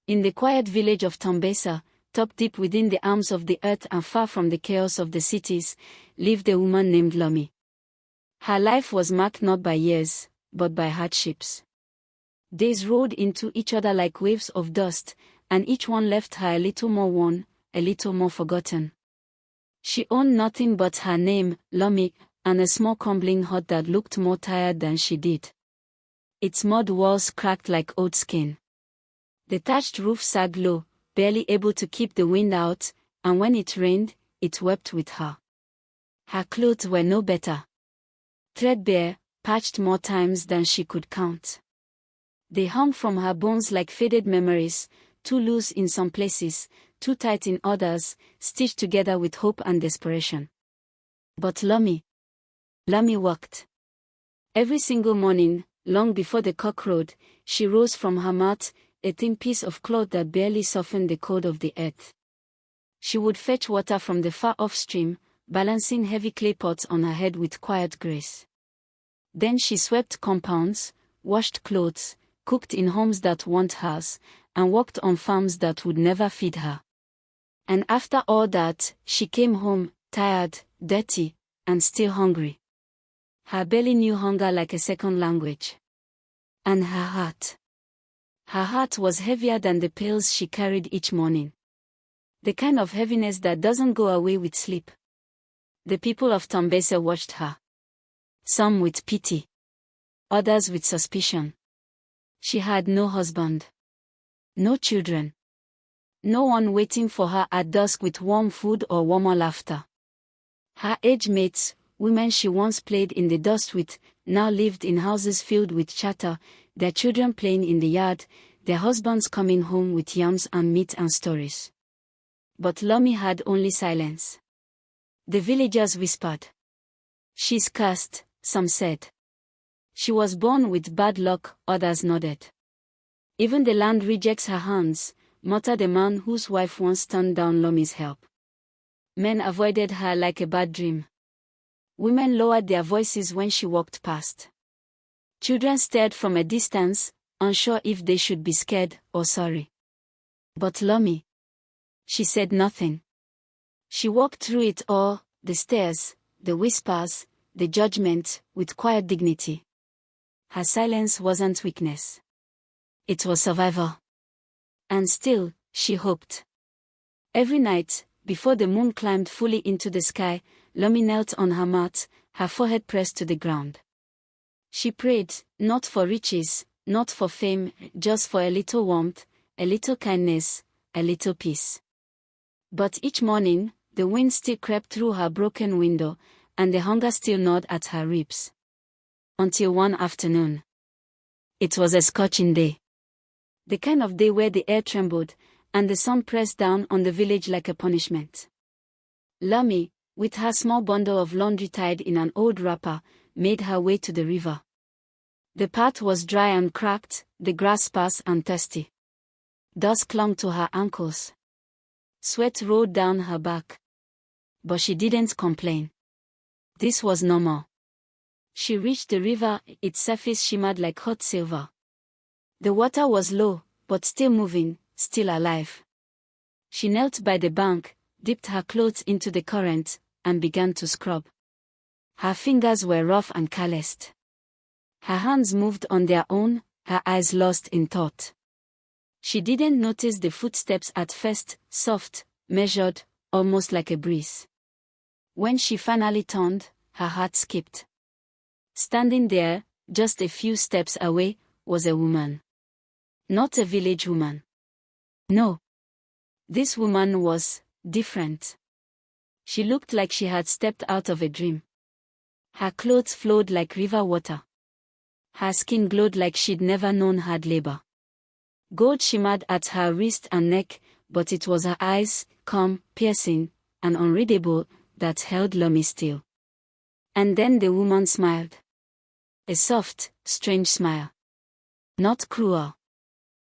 In the quiet village of Tambesa, top deep within the arms of the earth and far from the chaos of the cities, lived a woman named Lomi. Her life was marked not by years, but by hardships. Days rolled into each other like waves of dust, and each one left her a little more worn, a little more forgotten. She owned nothing but her name, Lomi, and a small crumbling hut that looked more tired than she did. Its mud walls cracked like old skin. The thatched roof sagged low, barely able to keep the wind out, and when it rained, it wept with her. Her clothes were no better. Threadbare, patched more times than she could count. They hung from her bones like faded memories, too loose in some places, too tight in others, stitched together with hope and desperation. But Lomi walked. Every single morning, long before the cock crowed, she rose from her mat, a thin piece of cloth that barely softened the cold of the earth. She would fetch water from the far-off stream, balancing heavy clay pots on her head with quiet grace. Then she swept compounds, washed clothes, cooked in homes that weren't hers, and worked on farms that would never feed her. And after all that, she came home, tired, dirty, and still hungry. Her belly knew hunger like a second language. And her heart. Her heart was heavier than the pills she carried each morning. The kind of heaviness that doesn't go away with sleep. The people of Tambesa watched her. Some with pity. Others with suspicion. She had no husband. No children. No one waiting for her at dusk with warm food or warmer laughter. Her age mates, women she once played in the dust with, now lived in houses filled with chatter, their children playing in the yard, their husbands coming home with yams and meat and stories. But Lomi had only silence. The villagers whispered. She's cursed, some said. She was born with bad luck, others nodded. Even the land rejects her hands, muttered a man whose wife once turned down Lomi's help. Men avoided her like a bad dream. Women lowered their voices when she walked past. Children stared from a distance, unsure if they should be scared or sorry. But Lomi. She said nothing. She walked through it all, the stares, the whispers, the judgment, with quiet dignity. Her silence wasn't weakness. It was survival. And still, she hoped. Every night, before the moon climbed fully into the sky, Lomi knelt on her mat, her forehead pressed to the ground. She prayed, not for riches, not for fame, just for a little warmth, a little kindness, a little peace. But each morning, the wind still crept through her broken window, and the hunger still gnawed at her ribs. Until one afternoon. It was a scorching day. The kind of day where the air trembled, and the sun pressed down on the village like a punishment. Lomi, with her small bundle of laundry tied in an old wrapper, made her way to the river. The path was dry and cracked, the grass sparse and thirsty. Dust clung to her ankles. Sweat rolled down her back. But she didn't complain. This was normal. She reached the river, its surface shimmered like hot silver. The water was low, but still moving, still alive. She knelt by the bank, dipped her clothes into the current, and began to scrub. Her fingers were rough and calloused. Her hands moved on their own, her eyes lost in thought. She didn't notice the footsteps at first, soft, measured, almost like a breeze. When she finally turned, her heart skipped. Standing there, just a few steps away, was a woman. Not a village woman. No. This woman was different. She looked like she had stepped out of a dream. Her clothes flowed like river water. Her skin glowed like she'd never known hard labor. Gold shimmered at her wrist and neck, but it was her eyes, calm, piercing, and unreadable, that held Lomi still. And then the woman smiled. A soft, strange smile. Not cruel.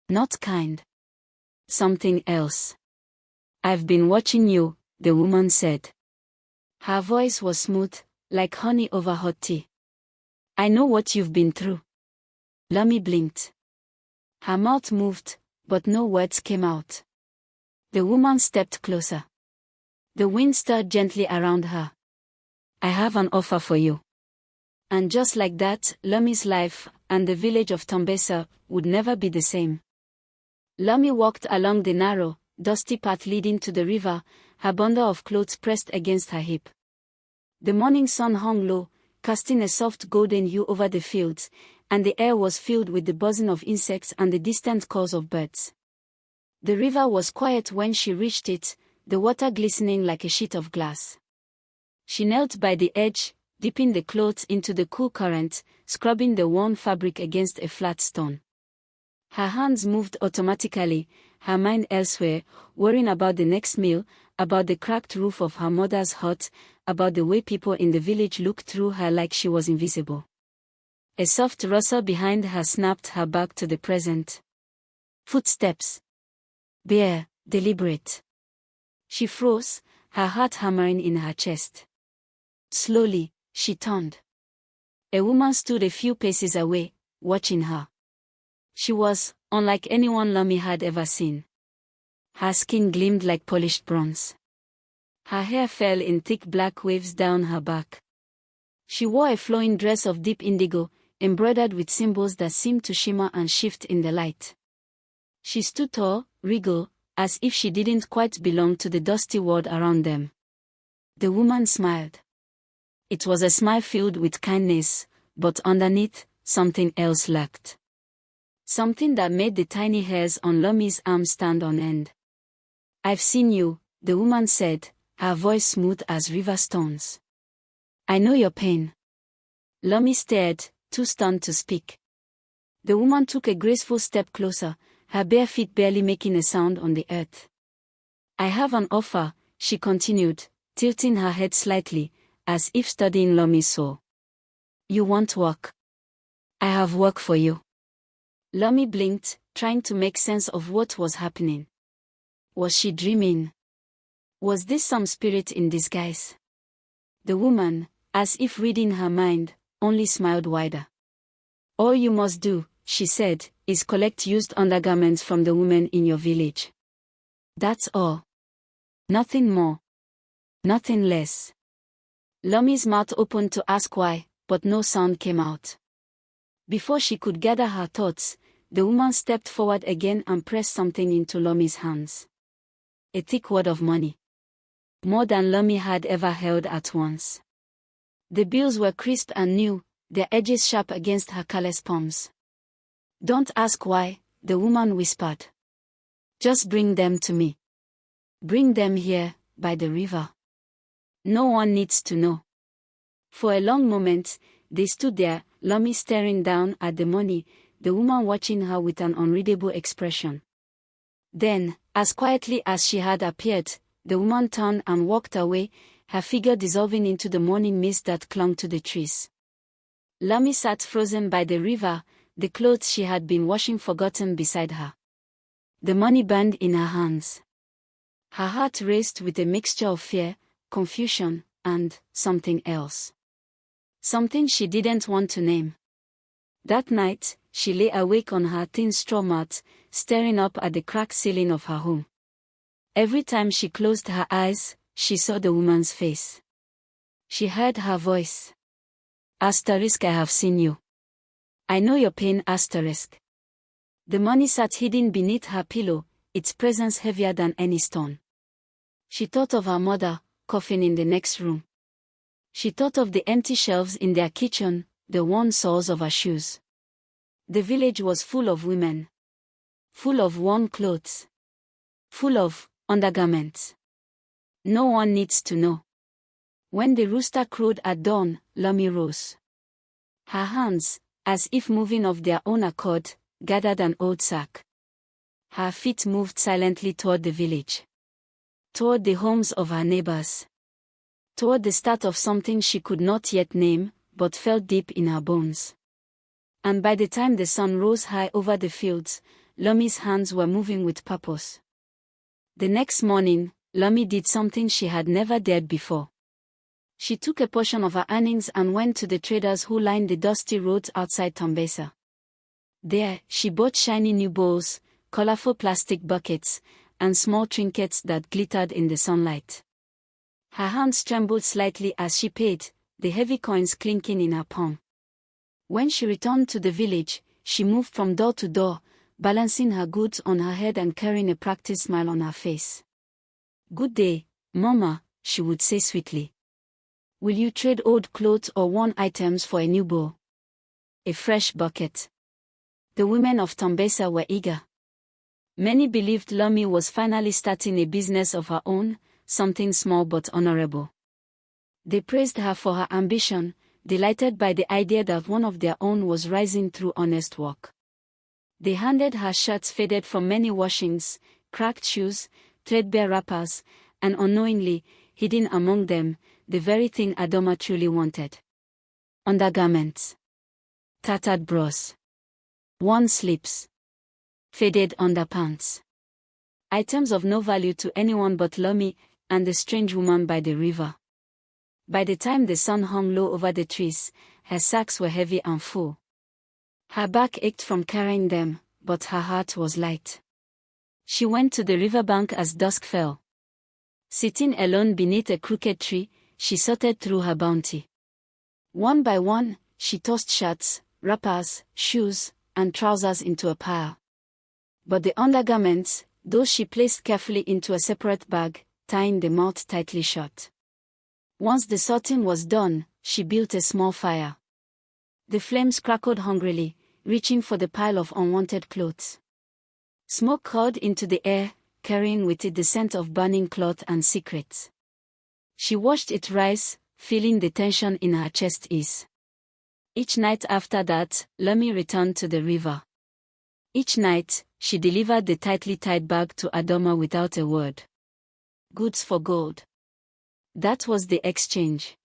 Not kind. Something else. "I've been watching you," the woman said. Her voice was smooth, like honey over hot tea. "I know what you've been through." Lomi blinked. Her mouth moved, but no words came out. The woman stepped closer. The wind stirred gently around her. "I have an offer for you." And just like that, Lummy's life, and the village of Tombesa, would never be the same. Lummy walked along the narrow, dusty path leading to the river, her bundle of clothes pressed against her hip. The morning sun hung low, casting a soft golden hue over the fields, and the air was filled with the buzzing of insects and the distant calls of birds. The river was quiet when she reached it, the water glistening like a sheet of glass. She knelt by the edge, dipping the clothes into the cool current, scrubbing the worn fabric against a flat stone. Her hands moved automatically, her mind elsewhere, worrying about the next meal, about the cracked roof of her mother's hut, about the way people in the village looked through her like she was invisible. A soft rustle behind her snapped her back to the present. Footsteps. Bare, deliberate. She froze, her heart hammering in her chest. Slowly, she turned. A woman stood a few paces away, watching her. She was unlike anyone Lummy had ever seen. Her skin gleamed like polished bronze. Her hair fell in thick black waves down her back. She wore a flowing dress of deep indigo, embroidered with symbols that seemed to shimmer and shift in the light. She stood tall, regal, as if she didn't quite belong to the dusty world around them. The woman smiled. It was a smile filled with kindness, but underneath, something else lurked. Something that made the tiny hairs on Lummy's arm stand on end. "I've seen you," the woman said, her voice smooth as river stones. "I know your pain." Lummy stared, too stunned to speak. The woman took a graceful step closer, her bare feet barely making a sound on the earth. "I have an offer," she continued, tilting her head slightly, as if studying Lummy's soul. "You want work? I have work for you." Lummy blinked, trying to make sense of what was happening. Was she dreaming? Was this some spirit in disguise? The woman, as if reading her mind, only smiled wider. "All you must do," she said, "is collect used undergarments from the women in your village. That's all. Nothing more. Nothing less." Lummy's mouth opened to ask why, but no sound came out. Before she could gather her thoughts, the woman stepped forward again and pressed something into Lummy's hands. A thick wad of money. More than Lummy had ever held at once. The bills were crisp and new, their edges sharp against her callous palms. "Don't ask why," the woman whispered. "Just bring them to me. Bring them here, by the river. No one needs to know." For a long moment, they stood there, Lummy staring down at the money, the woman watching her with an unreadable expression. Then, as quietly as she had appeared, the woman turned and walked away, her figure dissolving into the morning mist that clung to the trees. Lummy sat frozen by the river, the clothes she had been washing forgotten beside her. The money burned in her hands. Her heart raced with a mixture of fear, confusion, and something else. Something she didn't want to name. That night, she lay awake on her thin straw mat, staring up at the cracked ceiling of her home. Every time she closed her eyes, she saw the woman's face. She heard her voice. "Asterisk, I have seen you. I know your pain, asterisk." The money sat hidden beneath her pillow, its presence heavier than any stone. She thought of her mother, coughing in the next room. She thought of the empty shelves in their kitchen, the worn soles of her shoes. The village was full of women. Full of worn clothes. Full of undergarments. No one needs to know. When the rooster crowed at dawn, Lummy rose. Her hands, as if moving of their own accord, gathered an old sack. Her feet moved silently toward the village. Toward the homes of her neighbors. Toward the start of something she could not yet name, but felt deep in her bones. And by the time the sun rose high over the fields, Lummy's hands were moving with purpose. The next morning, Lummy did something she had never dared before. She took a portion of her earnings and went to the traders who lined the dusty roads outside Tombesa. There, she bought shiny new bowls, colorful plastic buckets, and small trinkets that glittered in the sunlight. Her hands trembled slightly as she paid, the heavy coins clinking in her palm. When she returned to the village, she moved from door to door, balancing her goods on her head and carrying a practiced smile on her face. "Good day, Mama," she would say sweetly. "Will you trade old clothes or worn items for a new bowl? A fresh bucket?" The women of Tambesa were eager. Many believed Lomi was finally starting a business of her own, something small but honorable. They praised her for her ambition, delighted by the idea that one of their own was rising through honest work. They handed her shirts faded from many washings, cracked shoes, threadbare wrappers, and unknowingly, hidden among them, the very thing Adoma truly wanted. Undergarments. Tattered bras. Worn slips. Faded underpants. Items of no value to anyone but Lomi and the strange woman by the river. By the time the sun hung low over the trees, her sacks were heavy and full. Her back ached from carrying them, but her heart was light. She went to the riverbank as dusk fell. Sitting alone beneath a crooked tree, she sorted through her bounty. One by one, she tossed shirts, wrappers, shoes, and trousers into a pile. But the undergarments, those she placed carefully into a separate bag, tying the mouth tightly shut. Once the sorting was done, she built a small fire. The flames crackled hungrily, reaching for the pile of unwanted clothes. Smoke curled into the air, carrying with it the scent of burning cloth and secrets. She watched it rise, feeling the tension in her chest ease. Each night after that, Lomi returned to the river. Each night, she delivered the tightly tied bag to Adoma without a word. Goods for gold. That was the exchange.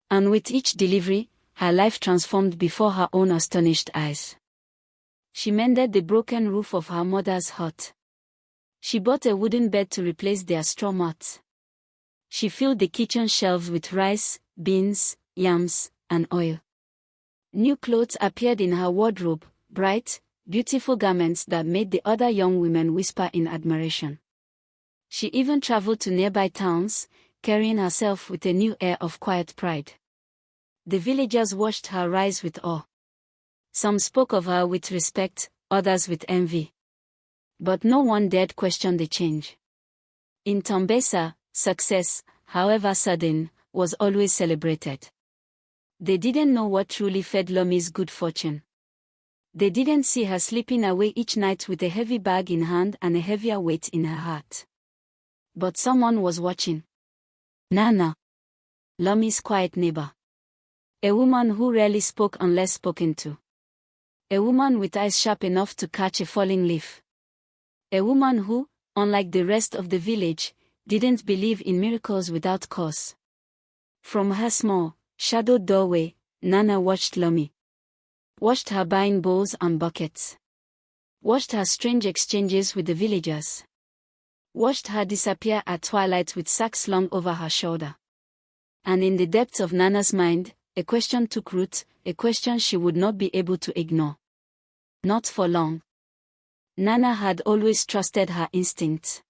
And with each delivery, her life transformed before her own astonished eyes. She mended the broken roof of her mother's hut. She bought a wooden bed to replace their straw mats. She filled the kitchen shelves with rice, beans, yams, and oil. New clothes appeared in her wardrobe, bright, beautiful garments that made the other young women whisper in admiration. She even traveled to nearby towns, carrying herself with a new air of quiet pride. The villagers watched her rise with awe. Some spoke of her with respect, others with envy. But no one dared question the change. In Tambesa, success, however sudden, was always celebrated. They didn't know what truly fed Lomi's good fortune. They didn't see her slipping away each night with a heavy bag in hand and a heavier weight in her heart. But someone was watching. Nana, Lomi's quiet neighbor. A woman who rarely spoke unless spoken to. A woman with eyes sharp enough to catch a falling leaf. A woman who, unlike the rest of the village, didn't believe in miracles without cause. From her small, shadowed doorway, Nana watched Lomi. Watched her buying bowls and buckets. Watched her strange exchanges with the villagers. Watched her disappear at twilight with sacks slung over her shoulder. And in the depths of Nana's mind, a question took root, a question she would not be able to ignore. Not for long. Nana had always trusted her instincts.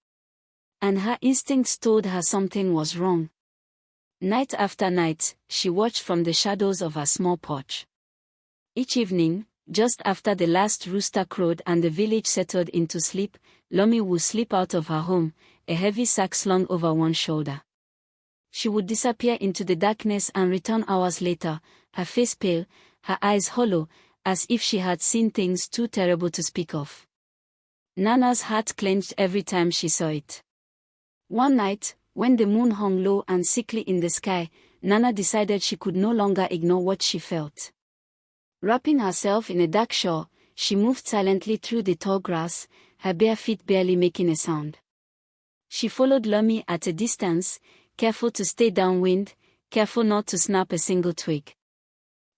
And her instincts told her something was wrong. Night after night, she watched from the shadows of her small porch. Each evening, just after the last rooster crowed and the village settled into sleep, Lomi would slip out of her home, a heavy sack slung over one shoulder. She would disappear into the darkness and return hours later, her face pale, her eyes hollow, as if she had seen things too terrible to speak of. Nana's heart clenched every time she saw it. One night, when the moon hung low and sickly in the sky, Nana decided she could no longer ignore what she felt. Wrapping herself in a dark shawl, she moved silently through the tall grass, her bare feet barely making a sound. She followed Lomi at a distance, careful to stay downwind, careful not to snap a single twig.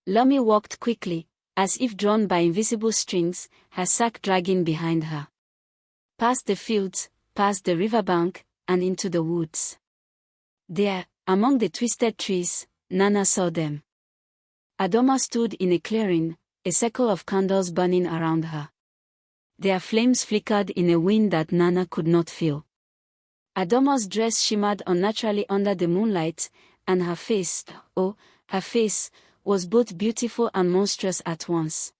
Lomi walked quickly, as if drawn by invisible strings, her sack dragging behind her. Past the fields, past the riverbank, and into the woods. There, among the twisted trees, Nana saw them. Adoma stood in a clearing, a circle of candles burning around her. Their flames flickered in a wind that Nana could not feel. Adoma's dress shimmered unnaturally under the moonlight, and her face, her face, was both beautiful and monstrous at once.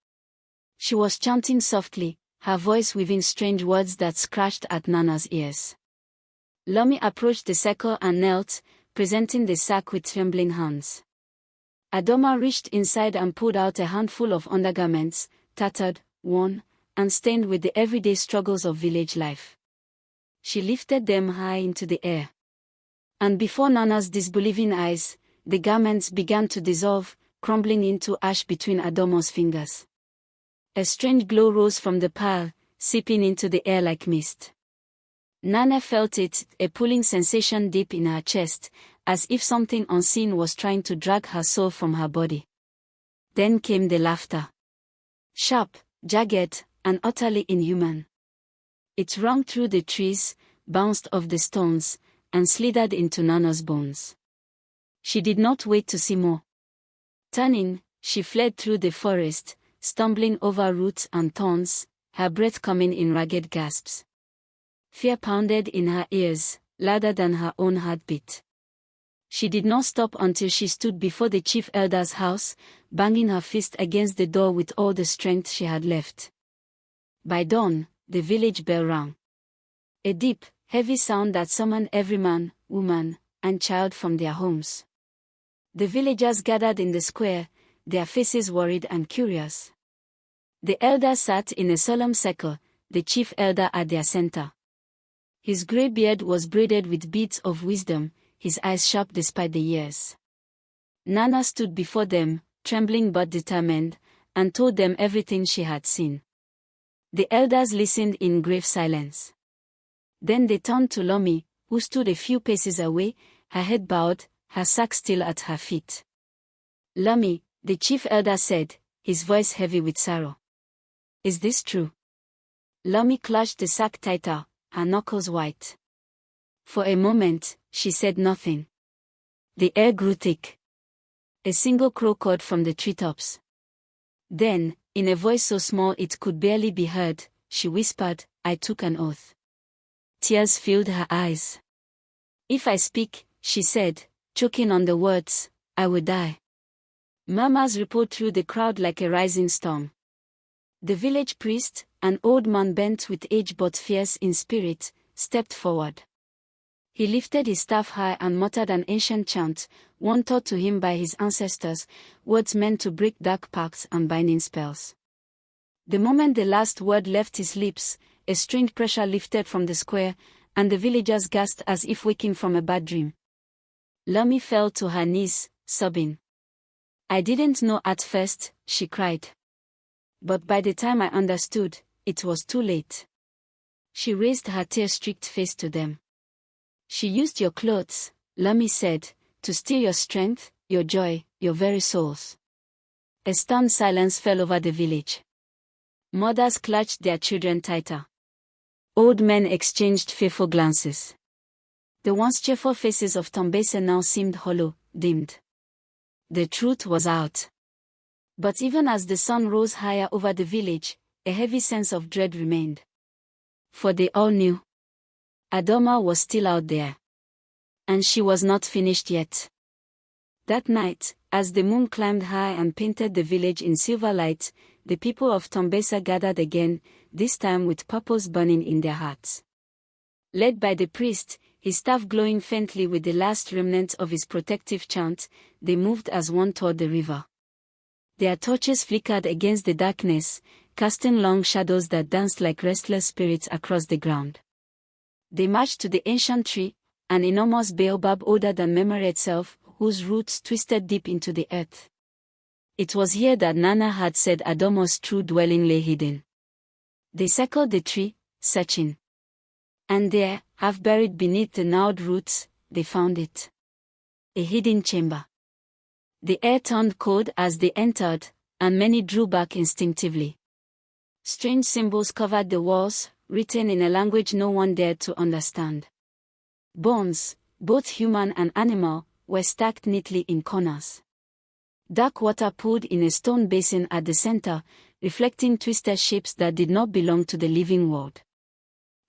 She was chanting softly, her voice weaving strange words that scratched at Nana's ears. Lomi approached the circle and knelt, presenting the sack with trembling hands. Adoma reached inside and pulled out a handful of undergarments, tattered, worn, and stained with the everyday struggles of village life. She lifted them high into the air. And before Nana's disbelieving eyes, the garments began to dissolve, crumbling into ash between Adoma's fingers. A strange glow rose from the pile, seeping into the air like mist. Nana felt it, a pulling sensation deep in her chest, as if something unseen was trying to drag her soul from her body. Then came the laughter. Sharp, jagged, and utterly inhuman. It rang through the trees, bounced off the stones, and slithered into Nana's bones. She did not wait to see more. Turning, she fled through the forest, stumbling over roots and thorns, her breath coming in ragged gasps. Fear pounded in her ears, louder than her own heartbeat. She did not stop until she stood before the chief elder's house, banging her fist against the door with all the strength she had left. By dawn, the village bell rang. A deep, heavy sound that summoned every man, woman, and child from their homes. The villagers gathered in the square, their faces worried and curious. The elders sat in a solemn circle, the chief elder at their center. His grey beard was braided with beads of wisdom, his eyes sharp despite the years. Nana stood before them, trembling but determined, and told them everything she had seen. The elders listened in grave silence. Then they turned to Lomi, who stood a few paces away, her head bowed, her sack still at her feet. Lomi, the chief elder said, his voice heavy with sorrow. Is this true? Lomi clutched the sack tighter, her knuckles white. For a moment, she said nothing. The air grew thick. A single crow cawed from the treetops. Then, in a voice so small it could barely be heard, she whispered, I took an oath. Tears filled her eyes. If I speak, she said, choking on the words, I will die. Murmurs rippled through the crowd like a rising storm. The village priest, an old man bent with age but fierce in spirit, stepped forward. He lifted his staff high and muttered an ancient chant, one taught to him by his ancestors, words meant to break dark pacts and binding spells. The moment the last word left his lips, a strange pressure lifted from the square, and the villagers gasped as if waking from a bad dream. Lomi fell to her knees, sobbing. I didn't know at first, she cried. But by the time I understood, it was too late. She raised her tear-streaked face to them. She used your clothes, Lomi said, to steal your strength, your joy, your very souls. A stunned silence fell over the village. Mothers clutched their children tighter. Old men exchanged fearful glances. The once cheerful faces of Tambesa now seemed hollow, dimmed. The truth was out. But even as the sun rose higher over the village, a heavy sense of dread remained. For they all knew. Adoma was still out there. And she was not finished yet. That night, as the moon climbed high and painted the village in silver light, the people of Tambesa gathered again, this time with purpose burning in their hearts. Led by the priest, his staff glowing faintly with the last remnants of his protective chant, they moved as one toward the river. Their torches flickered against the darkness, casting long shadows that danced like restless spirits across the ground. They marched to the ancient tree, an enormous baobab older than memory itself, whose roots twisted deep into the earth. It was here that Nana had said Adoma's true dwelling lay hidden. They circled the tree, searching. And there, half buried beneath the gnarled roots, they found it. A hidden chamber. The air turned cold as they entered, and many drew back instinctively. Strange symbols covered the walls, written in a language no one dared to understand. Bones, both human and animal, were stacked neatly in corners. Dark water pooled in a stone basin at the center, reflecting twisted shapes that did not belong to the living world.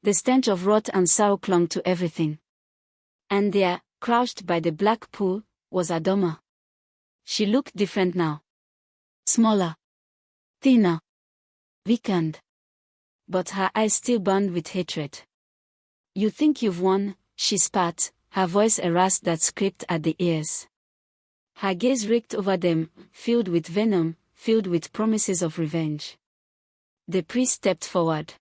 The stench of rot and sorrow clung to everything. And there, crouched by the black pool, was Adoma. She looked different now. Smaller. Thinner. Weakened. But her eyes still burned with hatred. "You think you've won," she spat, her voice a rasp that scraped at the ears. Her gaze raked over them, filled with venom, filled with promises of revenge. The priest stepped forward.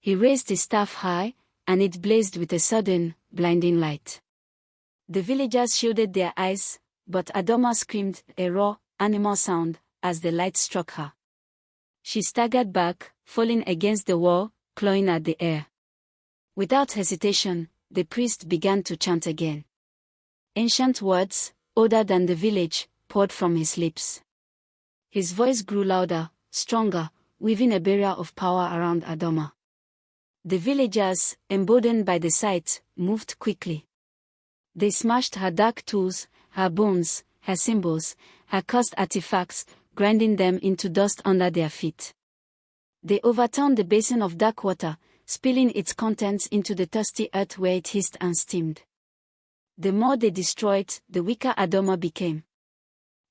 He raised his staff high, and it blazed with a sudden, blinding light. The villagers shielded their eyes, but Adoma screamed, a raw, animal sound, as the light struck her. She staggered back, falling against the wall, clawing at the air. Without hesitation, the priest began to chant again. Ancient words, older than the village, poured from his lips. His voice grew louder, stronger, weaving a barrier of power around Adoma. The villagers, emboldened by the sight, moved quickly. They smashed her dark tools, her bones, her symbols, her cursed artifacts, grinding them into dust under their feet. They overturned the basin of dark water, spilling its contents into the thirsty earth where it hissed and steamed. The more they destroyed, the weaker Adoma became.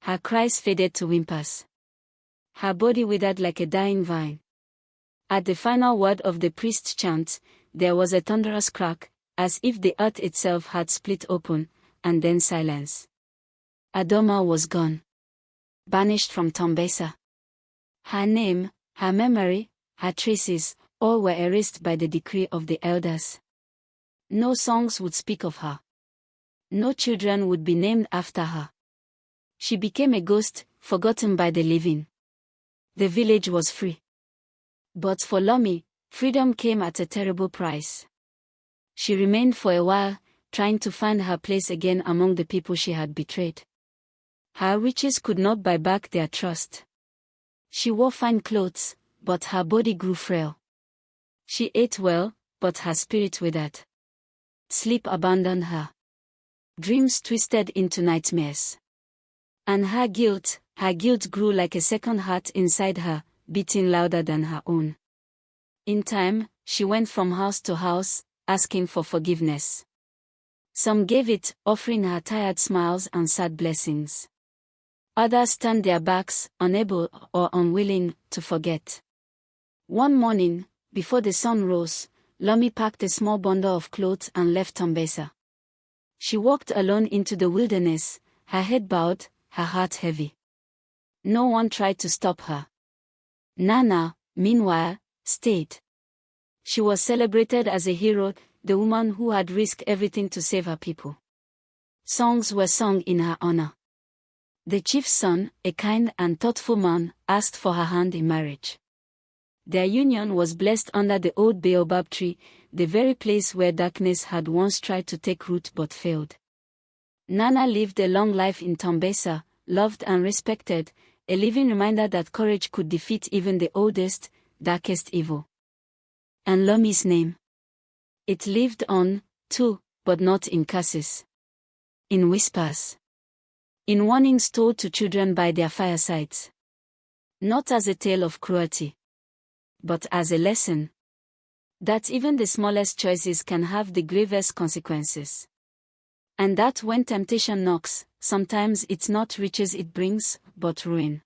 Her cries faded to whimpers. Her body withered like a dying vine. At the final word of the priest's chant, there was a thunderous crack, as if the earth itself had split open, and then silence. Adoma was gone. Banished from Tombesa. Her name, her memory, her traces, all were erased by the decree of the elders. No songs would speak of her. No children would be named after her. She became a ghost, forgotten by the living. The village was free. But for Lomi, freedom came at a terrible price. She remained for a while, trying to find her place again among the people she had betrayed. Her riches could not buy back their trust. She wore fine clothes, but her body grew frail. She ate well, but her spirit withered. Sleep abandoned her. Dreams twisted into nightmares. And her guilt grew like a second heart inside her, beating louder than her own. In time, she went from house to house, asking for forgiveness. Some gave it, offering her tired smiles and sad blessings. Others turned their backs, unable or unwilling to forget. One morning, before the sun rose, Lomi packed a small bundle of clothes and left Tombesa. She walked alone into the wilderness, her head bowed, her heart heavy. No one tried to stop her. Nana, meanwhile, stayed. She was celebrated as a hero, the woman who had risked everything to save her people. Songs were sung in her honor. The chief's son, a kind and thoughtful man, asked for her hand in marriage. Their union was blessed under the old baobab tree, the very place where darkness had once tried to take root but failed. Nana lived a long life in Tombesa, loved and respected, a living reminder that courage could defeat even the oldest, darkest evil. And Lomi's name? It lived on, too, but not in curses. In whispers. In warnings told to children by their firesides. Not as a tale of cruelty, but as a lesson. That even the smallest choices can have the gravest consequences. And that when temptation knocks, sometimes it's not riches it brings, but ruin.